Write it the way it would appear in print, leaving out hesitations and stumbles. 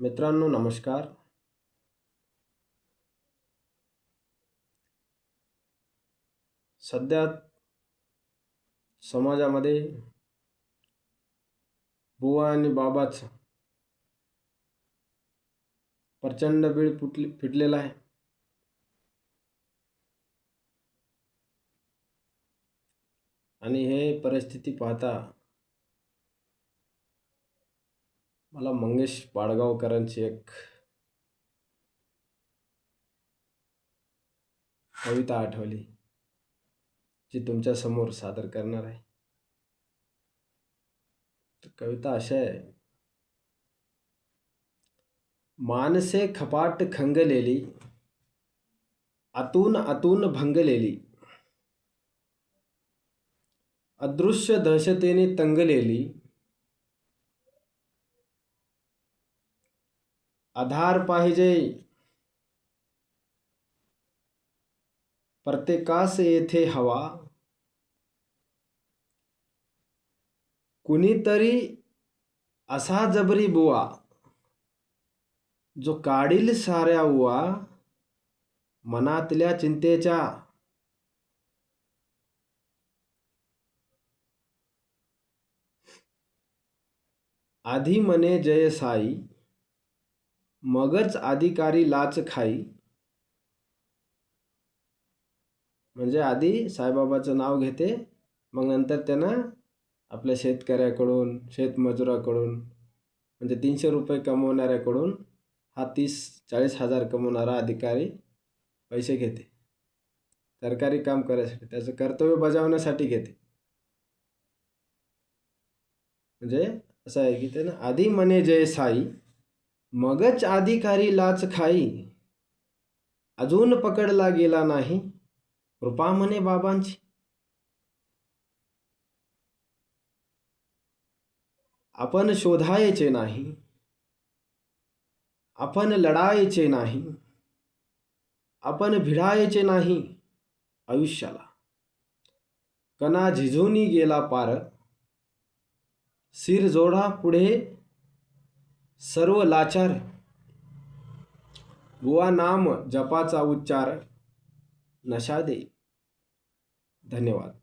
मित्रांनो नमस्कार. सध्या समाजामध्ये बुवा आणि बाबाचं प्रचंड बीळ फिटलेला आहे. आणि हे परिस्थिती पाहता मला मंगेश पाडगावकरांची एक कविता आठवली, जी तुमच्या समोर सादर करणार आहे. कविता अशी आहे. मानसे खपाट खंगलेली, आतून आतून भंगलेली, अदृश्य दहशतेने तंगलेली, आधार पाहिजे प्रत्येकास येथे हवा, कुणीतरी असा जबरी बुवा, जो काढील साऱ्या उवा मनातल्या चिंतेच्या. आधी म्हणे जय साई, मगच अधिकारी लाच खाई. म्हणजे आधी साईबाबाचं नाव घेते, मग नंतर त्यानं आपल्या शेतकऱ्याकडून, शेतमजुराकडून, म्हणजे 300 रुपये कमवणाऱ्याकडून हा 30-40 हजार कमवणारा अधिकारी पैसे घेते. सरकारी काम करायसाठी, त्याचं कर्तव्य बजावण्यासाठी घेते. म्हणजे असं आहे की त्यानं आधी म्हणे जय साई, मगच अधिकारी लाच खाई. अजून पकडला गेला नाही, कृपा म्हणे बाबांची. आपण शोधायचे नाही, आपण लढायचे नाही, आपण भिडायचे नाही आयुष्याला. कणा झिजूनी गेला पार, सिर जोडा पुढे सर्व लाचार. बुवा नाम जपाचा उच्चार नशा दे. धन्यवाद.